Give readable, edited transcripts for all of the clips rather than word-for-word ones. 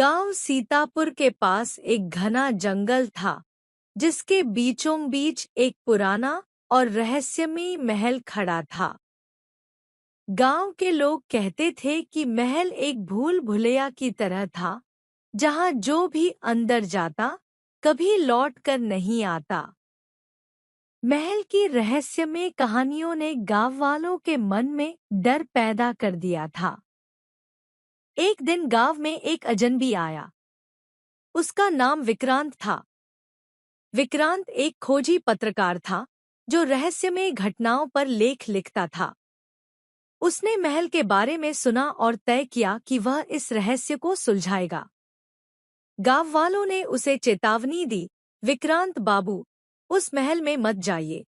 गांव सीतापुर के पास एक घना जंगल था, जिसके बीचों बीच एक पुराना और रहस्यमयी महल खड़ा था। गांव के लोग कहते थे कि महल एक भूल भुलैया की तरह था, जहां जो भी अंदर जाता कभी लौट कर नहीं आता। महल की रहस्यमय कहानियों ने गांव वालों के मन में डर पैदा कर दिया था। एक दिन गांव में एक अजनबी आया। उसका नाम विक्रांत था। विक्रांत एक खोजी पत्रकार था, जो रहस्यमय घटनाओं पर लेख लिखता था। उसने महल के बारे में सुना और तय किया कि वह इस रहस्य को सुलझाएगा। गांव वालों ने उसे चेतावनी दी, विक्रांत बाबू, उस महल में मत जाइए।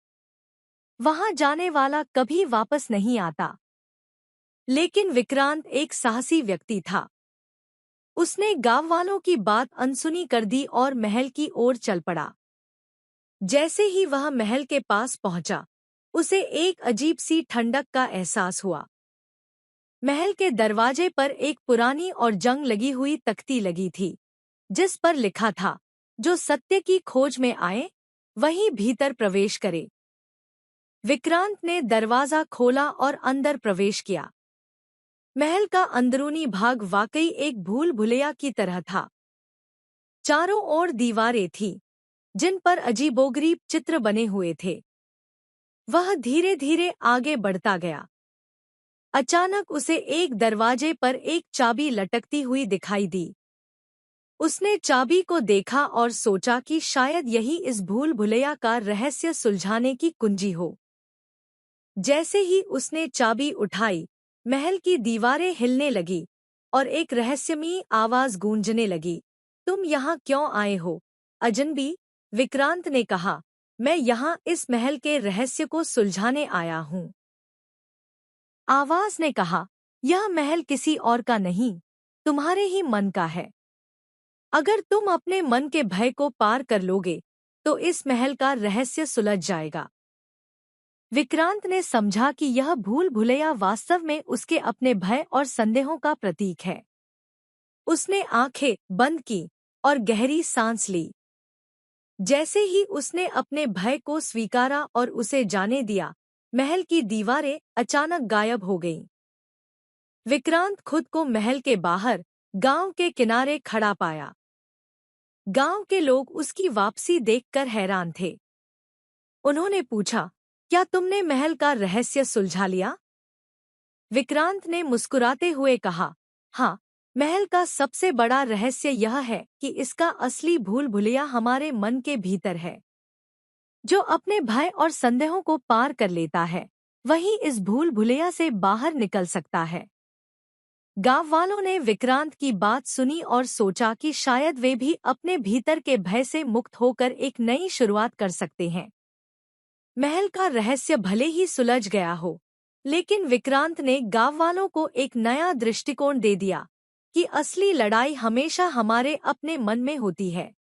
वहां जाने वाला कभी वापस नहीं आता। लेकिन विक्रांत एक साहसी व्यक्ति था। उसने गांव वालों की बात अनसुनी कर दी और महल की ओर चल पड़ा। जैसे ही वह महल के पास पहुंचा, उसे एक अजीब सी ठंडक का एहसास हुआ। महल के दरवाजे पर एक पुरानी और जंग लगी हुई तख्ती लगी थी, जिस पर लिखा था, जो सत्य की खोज में आए वही भीतर प्रवेश करे। विक्रांत ने दरवाजा खोला और अंदर प्रवेश किया। महल का अंदरूनी भाग वाकई एक भूल भुलैया की तरह था। चारों ओर दीवारें थीं, जिन पर अजीबोगरीब चित्र बने हुए थे। वह धीरे धीरे आगे बढ़ता गया। अचानक उसे एक दरवाजे पर एक चाबी लटकती हुई दिखाई दी। उसने चाबी को देखा और सोचा कि शायद यही इस भूल भुलैया का रहस्य सुलझाने की कुंजी हो। जैसे ही उसने चाबी उठाई, महल की दीवारें हिलने लगी और एक रहस्यमयी आवाज गूंजने लगी। तुम यहाँ क्यों आए हो, अजनबी? विक्रांत ने कहा, मैं यहाँ इस महल के रहस्य को सुलझाने आया हूँ। आवाज ने कहा, यह महल किसी और का नहीं, तुम्हारे ही मन का है। अगर तुम अपने मन के भय को पार कर लोगे, तो इस महल का रहस्य सुलझ जाएगा। विक्रांत ने समझा कि यह भूल भुलैया वास्तव में उसके अपने भय और संदेहों का प्रतीक है। उसने आंखें बंद की और गहरी सांस ली। जैसे ही उसने अपने भय को स्वीकारा और उसे जाने दिया, महल की दीवारें अचानक गायब हो गईं। विक्रांत खुद को महल के बाहर गांव के किनारे खड़ा पाया। गांव के लोग उसकी वापसी देखकर हैरान थे। उन्होंने पूछा, क्या तुमने महल का रहस्य सुलझा लिया? विक्रांत ने मुस्कुराते हुए कहा, हाँ, महल का सबसे बड़ा रहस्य यह है कि इसका असली भूल भुलैया हमारे मन के भीतर है। जो अपने भय और संदेहों को पार कर लेता है, वही इस भूल भुलैया से बाहर निकल सकता है। गांव वालों ने विक्रांत की बात सुनी और सोचा कि शायद वे भी अपने भीतर के भय से मुक्त होकर एक नई शुरुआत कर सकते हैं। महल का रहस्य भले ही सुलझ गया हो, लेकिन विक्रांत ने गांव वालों को एक नया दृष्टिकोण दे दिया कि असली लड़ाई हमेशा हमारे अपने मन में होती है।